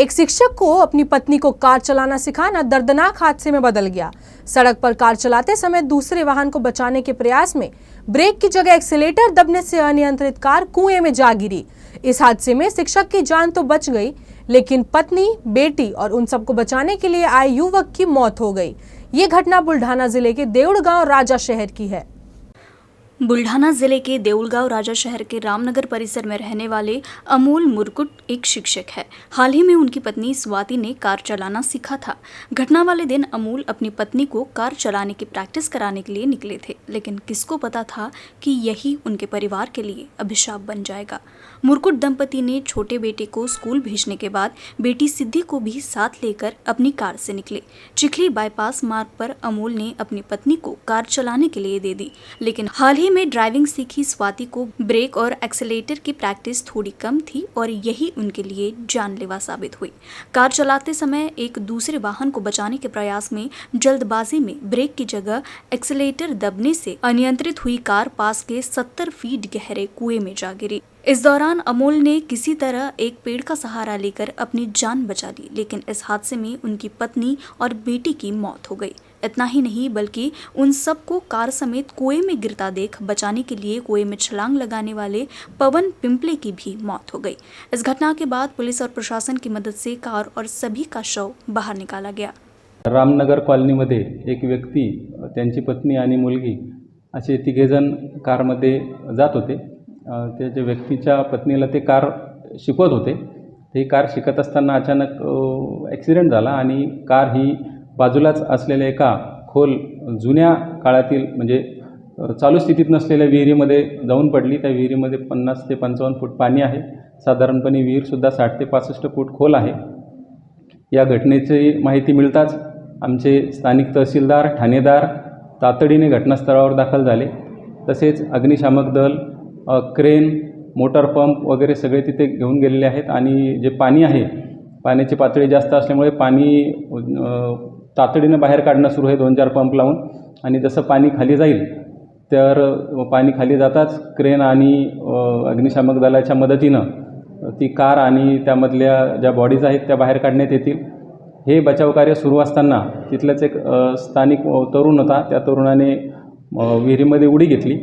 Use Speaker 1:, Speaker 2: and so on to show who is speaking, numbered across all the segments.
Speaker 1: एक शिक्षक को अपनी पत्नी को कार चलाना सिखाना दर्दनाक हादसे में बदल गया। सड़क पर कार चलाते समय दूसरे वाहन को बचाने के प्रयास में ब्रेक की जगह एक्सीलेटर दबने से अनियंत्रित कार कुएं में जा गिरी। इस हादसे में शिक्षक की जान तो बच गई, लेकिन पत्नी, बेटी और उन सबको बचाने के लिए आए युवक की मौत हो गई। ये घटना बुल्ढाना जिले के देऊळगांव राजा शहर की है।
Speaker 2: बुल्ढाना जिले के देऊळगांव राजा शहर के रामनगर परिसर में रहने वाले अमोल मुरकुट एक शिक्षक है। हाल ही में उनकी पत्नी स्वाति ने कार चलाना सीखा था। घटना वाले दिन अमोल अपनी पत्नी को कार चलाने की प्रैक्टिस कराने के लिए निकले थे, लेकिन किसको पता था कि यही उनके परिवार के लिए अभिशाप बन जाएगा। मुरकुट दंपति ने छोटे बेटे को स्कूल भेजने के बाद बेटी सिद्धि को भी साथ लेकर अपनी कार से निकले। चिखली बाईपास मार्ग पर अमोल ने अपनी पत्नी को कार चलाने के लिए दे दी, लेकिन हाल ही में ड्राइविंग सीखी स्वाति को ब्रेक और एक्सीलेटर की प्रैक्टिस थोड़ी कम थी और यही उनके लिए जानलेवा साबित हुई। कार चलाते समय एक दूसरे वाहन को बचाने के प्रयास में जल्दबाजी में ब्रेक की जगह एक्सीलेटर दबने से अनियंत्रित हुई कार पास के 70 फीट गहरे कुएं में जा गिरी। इस दौरान अमोल ने किसी तरह एक पेड़ का सहारा लेकर अपनी जान बचा ली, लेकिन इस हादसे में उनकी पत्नी और बेटी की मौत हो गई। इतना ही नहीं बल्कि उन सबको कार समेत कुएं में गिरता देख बचाने के लिए कुएं में छलांग लगाने वाले पवन पिंपले की भी मौत हो गई। इस घटना के बाद पुलिस और प्रशासन की मदद से कार और सभी का शव बाहर निकाला गया।
Speaker 3: रामनगर कॉलनीमध्ये एक व्यक्ती, त्यांची पत्नी आणि मुलगी असे तिघेजण कारमध्ये जात होते। त्या व्यक्तीच्या पत्नीला ते कार शिकवत होते। ते कार शिकत असताना अचानक ॲक्सिडेंट झाला आणि कार ही बाजूलाच असलेल्या एका खोल जुन्या काळातील म्हणजे चालू स्थितीत नसलेल्या विहिरीमध्ये जाऊन पडली। त्या विहिरीमध्ये 50 ते 55 फूट पाणी आहे। साधारणपणे विहीरसुद्धा 60 ते 65 फूट खोल आहे। या घटनेची माहिती मिळताच आमचे स्थानिक तहसीलदार, ठाणेदार तातडीने घटनास्थळावर दाखल झाले। तसेच अग्निशामक दल, क्रेन, मोटर पंप वगैरे सगळे तिथे घेऊन गेलेले आहेत आणि जे पाणी आहे, पाण्याची पातळी जास्त असल्यामुळे पाणी तातडीने बाहेर काढणं सुरू आहे 2-4 पंप लावून। आणि जसं पाणी खाली जाईल तर पाणी खाली जाताच क्रेन आणि अग्निशामक दलाच्या मदतीनं ती कार आणि त्यामधल्या ज्या बॉडीज आहेत त्या बाहेर काढण्यात येतील। हे बचाव कार्य सुरू असताना तिथलंच एक स्थानिक तरुण होता, त्या तरुणाने विहिरीमध्ये उडी घेतली,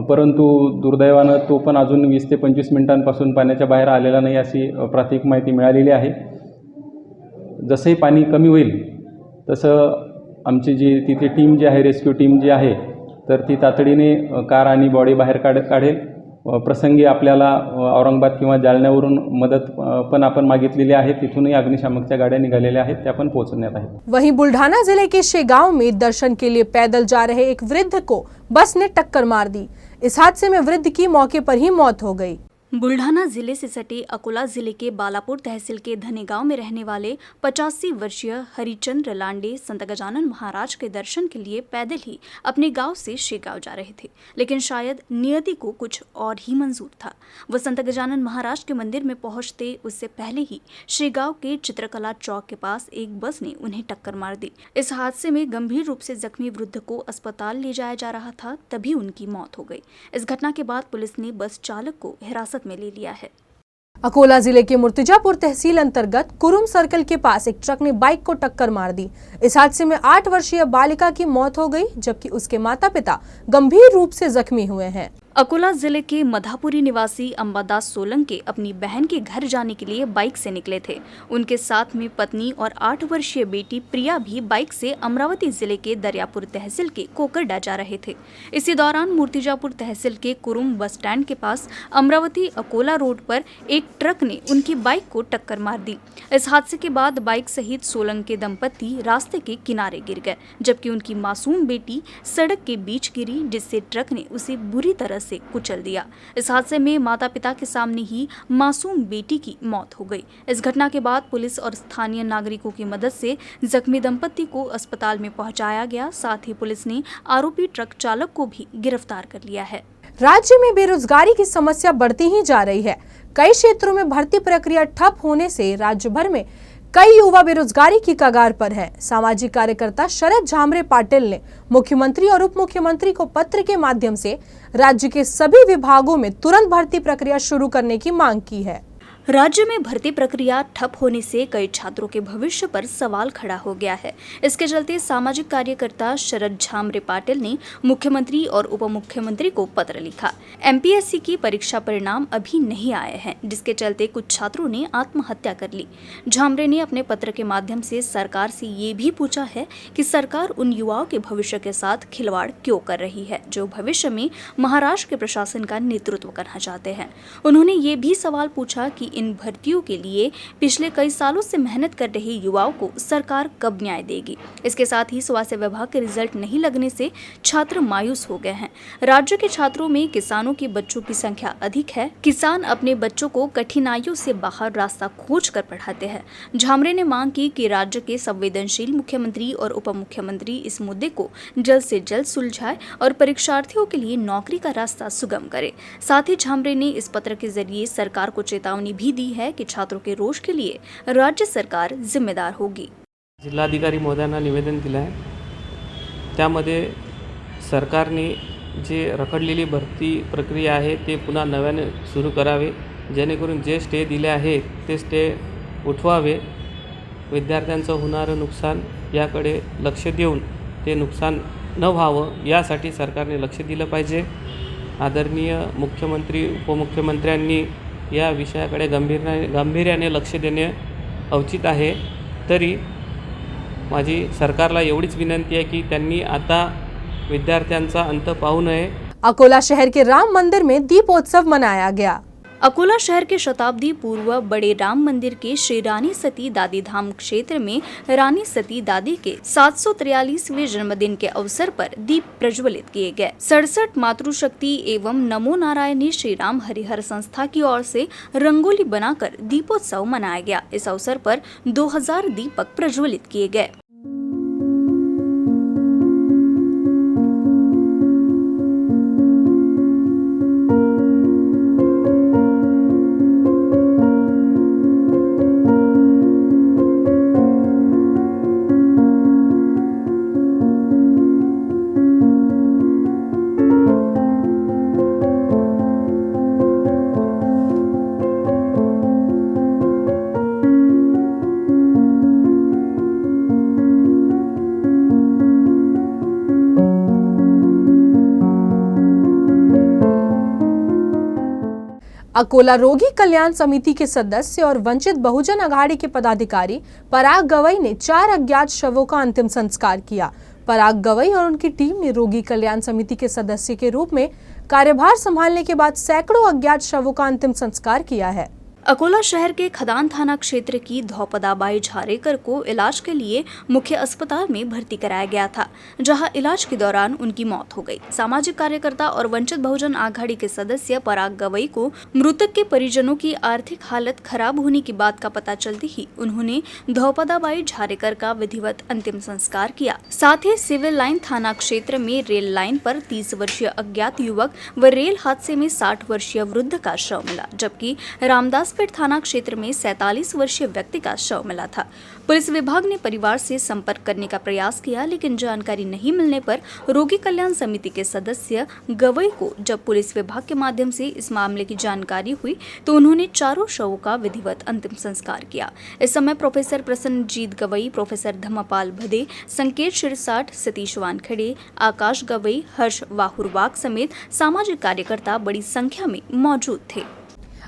Speaker 3: परंतु दुर्दैवानं तो पण अजून 20 ते 25 मिनिटांपासून पाण्याच्या बाहेर आलेला नाही अशी प्राथमिक माहिती मिळालेली आहे। जसंही पाणी कमी होईल तसं आमची जी तिथे टीम जी आहे, रेस्क्यू टीम जी आहे, तर ती तातडीने कार आणि बॉडी बाहेर काढेल। प्रसंगी आपल्याला औरंगाबाद किंवा जालन्यावरून मदत पण आपण मागितलेली आहे, तिथूनही अग्निशामकच्या गाड्या निघालेल्या आहेत, त्या पण पोहोचण्यात आहेत।
Speaker 1: वहीं बुल्ढाना जिले के शेगांव में दर्शन के लिए पैदल जा रहे एक वृद्ध को बस ने टक्कर मार दी। इस हादसे में वृद्ध की मौके पर ही मौत हो गई।
Speaker 2: बुल्ढाना जिले से सटे अकोला जिले के बालापुर तहसील के धनेगांव में रहने वाले 85 वर्षीय हरिचंद्र लांडे संत गजानन महाराज के दर्शन के लिए पैदल ही अपने गांव से शेगांव जा रहे थे, लेकिन शायद नियति को कुछ और ही मंजूर था। वह संत गजानन महाराज के मंदिर में पहुंचते उससे पहले ही शेगांव के चित्रकला चौक के पास एक बस ने उन्हें टक्कर मार दी। इस हादसे में गंभीर रूप से जख्मी वृद्ध को अस्पताल ले जाया जा रहा था, तभी उनकी मौत हो गई। इस घटना के बाद पुलिस ने बस चालक को हिरासत में ले लिया है।
Speaker 1: अकोला जिले के मुर्तिजापुर तहसील अंतर्गत कुरुम सर्कल के पास एक ट्रक ने बाइक को टक्कर मार दी। इस हादसे में 8 वर्षीय बालिका की मौत हो गई, जबकि उसके माता-पिता गंभीर रूप से जख्मी हुए हैं।
Speaker 2: अकोला जिले के मधापुरी निवासी अंबादास सोलंके अपनी बहन के घर जाने के लिए बाइक से निकले थे। उनके साथ में पत्नी और 8 वर्षीय बेटी प्रिया भी बाइक से अमरावती जिले के दरियापुर तहसील के कोकरडा जा रहे थे। इसी दौरान मूर्तिजापुर तहसील के कुरुम बस स्टैंड के पास अमरावती अकोला रोड पर एक ट्रक ने उनकी बाइक को टक्कर मार दी। इस हादसे के बाद बाइक सहित सोलंके दंपति रास्ते के किनारे गिर गए, जबकि उनकी मासूम बेटी सड़क के बीच गिरी, जिससे ट्रक ने उसे बुरी तरह से कुचल दिया। इस हादसे में माता पिता के सामने ही मासूम बेटी की मौत हो गई। इस घटना के बाद पुलिस और स्थानीय नागरिकों की मदद से जख्मी दंपति को अस्पताल में पहुंचाया गया। साथ ही पुलिस ने आरोपी ट्रक चालक को भी गिरफ्तार कर लिया है।
Speaker 1: राज्य में बेरोजगारी की समस्या बढ़ती ही जा रही है। कई क्षेत्रों में भर्ती प्रक्रिया ठप होने से राज्य भर में कई युवा बेरोजगारी की कगार पर है। सामाजिक कार्यकर्ता शरद झामरे पाटिल ने मुख्यमंत्री और उप मुख्यमंत्री को पत्र के माध्यम से राज्य के सभी विभागों में तुरंत भर्ती प्रक्रिया शुरू करने की मांग की है।
Speaker 2: राज्य में भर्ती प्रक्रिया ठप होने से कई छात्रों के भविष्य पर सवाल खड़ा हो गया है। इसके चलते सामाजिक कार्यकर्ता शरद झामरे पाटिल ने मुख्यमंत्री और उप मुख्यमंत्री को पत्र लिखा। एमपीएससी की परीक्षा परिणाम अभी नहीं आए हैं, जिसके चलते कुछ छात्रों ने आत्महत्या कर ली। झामरे ने अपने पत्र के माध्यम से सरकार से ये भी पूछा है कि सरकार उन युवाओं के भविष्य के साथ खिलवाड़ क्यों कर रही है जो भविष्य में महाराष्ट्र के प्रशासन का नेतृत्व करना चाहते हैं। उन्होंने ये भी सवाल पूछा कि इन भर्तियों के लिए पिछले कई सालों से मेहनत कर रहे युवाओं को सरकार कब न्याय देगी। इसके साथ ही स्वास्थ्य विभाग के रिजल्ट नहीं लगने से छात्र मायूस हो गए हैं। राज्य के छात्रों में किसानों के बच्चों की संख्या अधिक है। किसान अपने बच्चों को कठिनाइयों से बाहर रास्ता खोज कर पढ़ाते हैं। झामरे ने मांग की कि राज्य के संवेदनशील मुख्यमंत्री और उप मुख्यमंत्री इस मुद्दे को जल्द से जल्द सुलझाए और परीक्षार्थियों के लिए नौकरी का रास्ता सुगम करे। साथ ही झामरे ने इस पत्र के जरिए सरकार को चेतावनी भी दी है कि छात्रों के रोष के लिए राज्य सरकार जिम्मेदार होगी।
Speaker 4: जिल्हाधिकारी महोदयांना निवेदन दिलं आहे। त्यामध्ये सरकारने जे रखडलेली भरती प्रक्रिया आहे ते पुन्हा नव्याने सुरू करावे, जेणेकरून जे स्टे दिले आहे ते स्टे उठवावे। विद्यार्थ्यांचं होणारं नुकसान याकडे लक्ष देऊन ते नुकसान न व्हावं यासाठी सरकारने लक्ष दिलं पाहिजे। आदरणीय मुख्यमंत्री उपमुख्यमंत्र्यांनी या विषयाकडे गांभीर्याने लक्ष देणे उचित आहे। तरी माझी सरकारला एवढीच विनंती आहे की त्यांनी आता विद्यार्थ्यांचा अंत पाहू नये।
Speaker 1: अकोला शहर के राम मंदिर में दीपोत्सव मनाया गया।
Speaker 2: अकोला शहर के शताब्दी पूर्व बड़े राम मंदिर के श्री रानी सती दादी धाम क्षेत्र में रानी सती दादी के 743वें जन्मदिन के अवसर पर दीप प्रज्वलित किए गए। 67 मातृशक्ति एवं नमो नारायणी श्री राम हरिहर संस्था की ओर से रंगोली बनाकर दीपोत्सव मनाया गया। इस अवसर पर 2000 दीपक प्रज्वलित किए गए।
Speaker 1: अकोला रोगी कल्याण समिति के सदस्य और वंचित बहुजन अघाड़ी के पदाधिकारी पराग गवई ने 4 अज्ञात शवों का अंतिम संस्कार किया। पराग गवई और उनकी टीम ने रोगी कल्याण समिति के सदस्य के रूप में कार्यभार संभालने के बाद सैकड़ों अज्ञात शवों का अंतिम संस्कार किया है।
Speaker 2: अकोला शहर के खदान थाना क्षेत्र की धौपदाबाई झारेकर को इलाज के लिए मुख्य अस्पताल में भर्ती कराया गया था, जहां इलाज के दौरान उनकी मौत हो गई। सामाजिक कार्यकर्ता और वंचित बहुजन आघाड़ी के सदस्य पराग गवई को मृतक के परिजनों की आर्थिक हालत खराब होने की बात का पता चलते ही उन्होंने धौपदाबाई झारेकर का विधिवत अंतिम संस्कार किया। साथ ही सिविल लाइन थाना क्षेत्र में रेल लाइन पर 30 वर्षीय अज्ञात युवक व रेल हादसे में 60 वर्षीय वृद्ध का शव मिला, जबकि रामदास थाना क्षेत्र में 47 वर्षीय व्यक्ति का शव मिला था। पुलिस विभाग ने परिवार से संपर्क करने का प्रयास किया, लेकिन जानकारी नहीं मिलने पर रोगी कल्याण समिति के सदस्य गवई को जब पुलिस विभाग के माध्यम से इस मामले की जानकारी हुई तो उन्होंने चारों शवों का विधिवत अंतिम संस्कार किया। इस समय प्रोफेसर प्रसन्नजीत गवई, प्रोफेसर धम्मपाल भदे, संकेत शिरसाट, सतीश वानखेड़े, आकाश गवई, हर्ष वाहुरवाग समेत सामाजिक कार्यकर्ता बड़ी संख्या में मौजूद थे।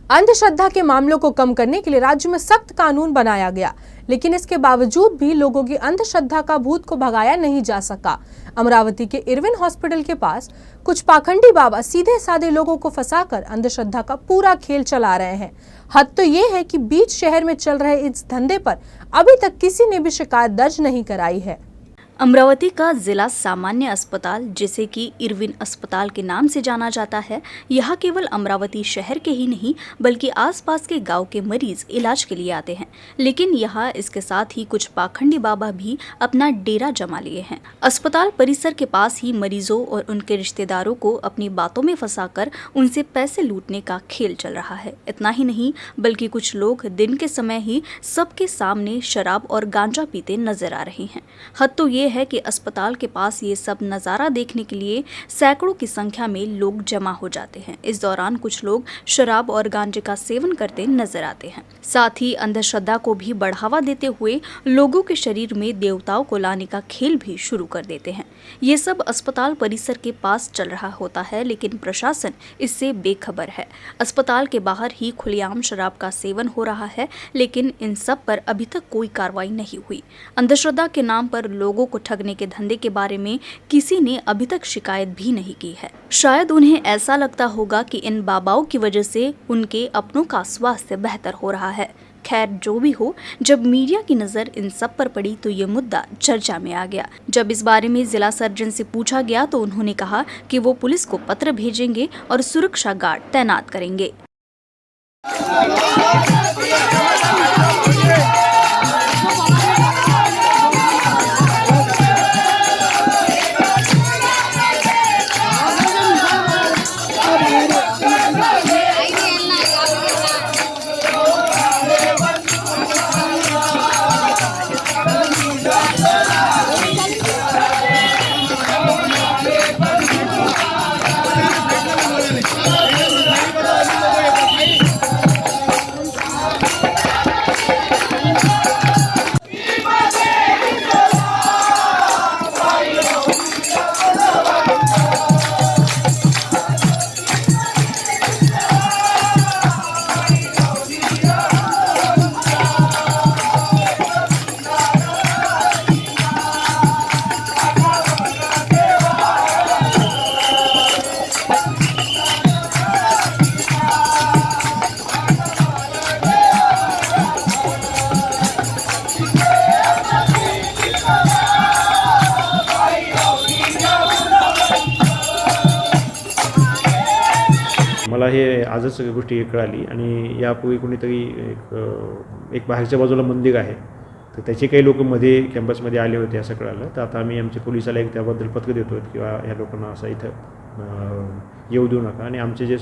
Speaker 1: अंधश्रद्धा के मामलों को कम करने के लिए राज्य में सख्त कानून बनाया गया, लेकिन इसके बावजूद भी लोगों की अंधश्रद्धा का भूत को भगाया नहीं जा सका। अमरावती के इरविन हॉस्पिटल के पास कुछ पाखंडी बाबा सीधे साधे लोगों को फंसाकर अंधश्रद्धा का पूरा खेल चला रहे हैं। हद तो ये है कि बीच शहर में चल रहे इस धंधे पर अभी तक किसी ने भी शिकायत दर्ज नहीं कराई है।
Speaker 2: अमरावती का जिला सामान्य अस्पताल, जिसे कि इरविन अस्पताल के नाम से जाना जाता है, यहाँ केवल अमरावती शहर के ही नहीं बल्कि आसपास के गांव के मरीज इलाज के लिए आते हैं। लेकिन यहाँ इसके साथ ही कुछ पाखंडी बाबा भी अपना डेरा जमा लिए हैं। अस्पताल परिसर के पास ही मरीजों और उनके रिश्तेदारों को अपनी बातों में फंसाकर उनसे पैसे लूटने का खेल चल रहा है। इतना ही नहीं बल्कि कुछ लोग दिन के समय ही सबके सामने शराब और गांजा पीते नजर आ रहे हैं। हद तो ये है कि अस्पताल के पास ये सब नज़ारा देखने के लिए सैकड़ों की संख्या में लोग जमा हो जाते हैं। इस दौरान कुछ लोग शराब और गांजे का सेवन करते नजर आते हैं। साथ ही अंधश्रद्धा को भी बढ़ावा देते हुए लोगों के शरीर में देवताओं को लाने का खेल भी शुरू कर देते हैं। ये सब अस्पताल परिसर के पास चल रहा होता है, लेकिन प्रशासन इससे बेखबर है। अस्पताल के बाहर ही खुलेआम शराब का सेवन हो रहा है, लेकिन इन सब पर अभी तक कोई कार्रवाई नहीं हुई। अंधश्रद्धा के नाम पर लोगों को ठगने के धंधे के बारे में किसी ने अभी तक शिकायत भी नहीं की है। शायद उन्हें ऐसा लगता होगा कि इन बाबाओं की वजह से उनके अपनों का स्वास्थ्य बेहतर हो रहा है। खैर, जो भी हो, जब मीडिया की नज़र इन सब पर पड़ी तो ये मुद्दा चर्चा में आ गया। जब इस बारे में जिला सर्जन से पूछा गया तो उन्होंने कहा कि वो पुलिस को पत्र भेजेंगे और सुरक्षा गार्ड तैनात करेंगे।
Speaker 5: मला हे आजच सगळी गोष्टी कळाली आणि यापूर्वी कोणीतरी एक बाहेरच्या बाजूला मंदिर आहे, तर त्याचे काही लोक मध्ये कॅम्पसमध्ये आले होते असं कळालं. तर आता आम्ही आमच्या पोलिसाला एक त्याबद्दल पत्र देतो किंवा ह्या लोकांना असं इथं येऊ देऊ नका. आणि आमचे जे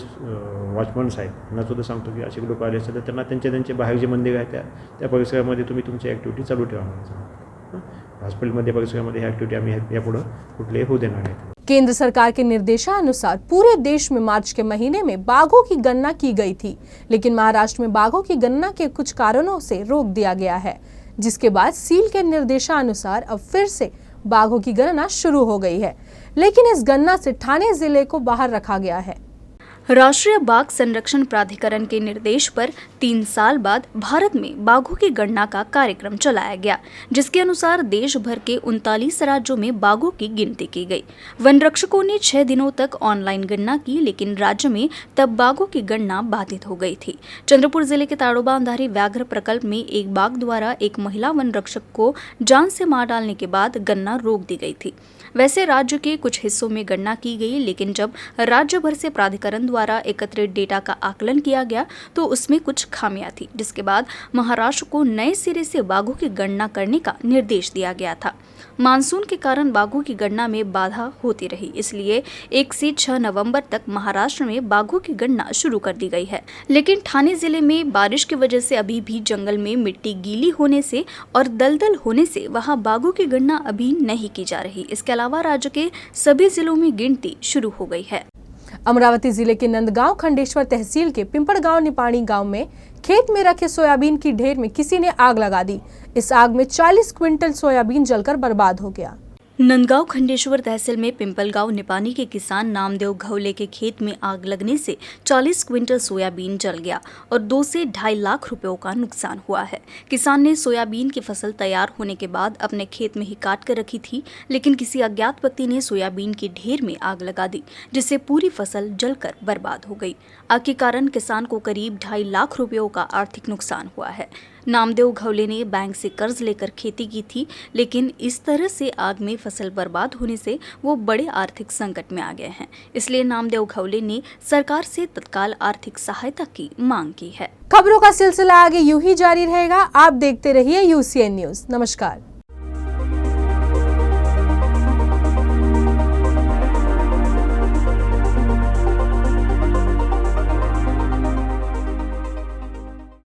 Speaker 5: वॉचमन्स आहेत त्यांना सुद्धा सांगतो की असे लोक आले असेल तर त्यांना त्यांचे बाहेर जे मंदिर आहे त्या परिसरामध्ये तुम्ही तुमची ॲक्टिव्हिटी चालू ठेवा. हॉस्पिटलमध्ये परिसरामध्ये ह्या ॲक्टिव्हिटी आम्ही यापुढं कुठलेही होऊ देणार नाहीत.
Speaker 1: केंद्र सरकार के निर्देशानुसार पूरे देश में मार्च के महीने में बाघों की गणना की गई थी, लेकिन महाराष्ट्र में बाघों की गणना के कुछ कारणों से रोक दिया गया है, जिसके बाद सील के निर्देशानुसार अब फिर से बाघों की गणना शुरू हो गई है, लेकिन इस गणना से ठाणे जिले को बाहर रखा गया है।
Speaker 2: राष्ट्रीय बाघ संरक्षण प्राधिकरण के निर्देश पर 3 साल बाद भारत में बाघों की गणना का कार्यक्रम चलाया गया, जिसके अनुसार देश भर के 39 राज्यों में बाघों की गिनती की गई। वन रक्षकों ने 6 दिनों तक ऑनलाइन गणना की, लेकिन राज्य में तब बाघों की गणना बाधित हो गई थी। चंद्रपुर जिले के ताड़ोबा अंधारी व्याघ्र प्रकल्प में एक बाघ द्वारा एक महिला वन रक्षक को जान से मार डालने के बाद गणना रोक दी गई थी। वैसे राज्य के कुछ हिस्सों में गणना की गई, लेकिन जब राज्य भर से प्राधिकरण द्वारा एकत्रित डेटा का आकलन किया गया तो उसमें कुछ खामियां थी, जिसके बाद महाराष्ट्र को नए सिरे से बाघों की गणना करने का निर्देश दिया गया था। मानसून के कारण बाघों की गणना में बाधा होती रही, इसलिए 1 से 6 नवंबर तक महाराष्ट्र में बाघों की गणना शुरू कर दी गई है। लेकिन ठाणे जिले में बारिश की वजह से अभी भी जंगल में मिट्टी गीली होने से और दलदल होने से वहां बाघों की गणना अभी नहीं की जा रही। इसके अलावा राज्य के सभी जिलों में गिनती शुरू हो गई है।
Speaker 1: अमरावती जिले के नंदगांव खंडेश्वर तहसील के पिंपड़गांव निपाणी गांव में खेत में रखे सोयाबीन की ढेर में किसी ने आग लगा दी। इस आग में 40 क्विंटल सोयाबीन जलकर बर्बाद हो गया।
Speaker 2: नंदगांव खंडेश्वर तहसील में पिंपलगांव निपानी के किसान नामदेव घवले के खेत में आग लगने से 40 क्विंटल सोयाबीन जल गया और 2 से 2.5 लाख रुपयों का नुकसान हुआ है। किसान ने सोयाबीन की फसल तैयार होने के बाद अपने खेत में ही काट कर रखी थी, लेकिन किसी अज्ञात व्यक्ति ने सोयाबीन की ढेर में आग लगा दी, जिससे पूरी फसल जलकर बर्बाद हो गई। आग के कारण किसान को करीब 2.5 लाख रुपयों का आर्थिक नुकसान हुआ है। नामदेव घवले ने बैंक से कर्ज लेकर खेती की थी, लेकिन इस तरह से आग में फसल बर्बाद होने से वो बड़े आर्थिक संकट में आ गए हैं। इसलिए नामदेव घवले ने सरकार से तत्काल आर्थिक सहायता की मांग की है।
Speaker 1: खबरों का सिलसिला आगे यूं ही जारी रहेगा। आप देखते रहिए UCN न्यूज। नमस्कार।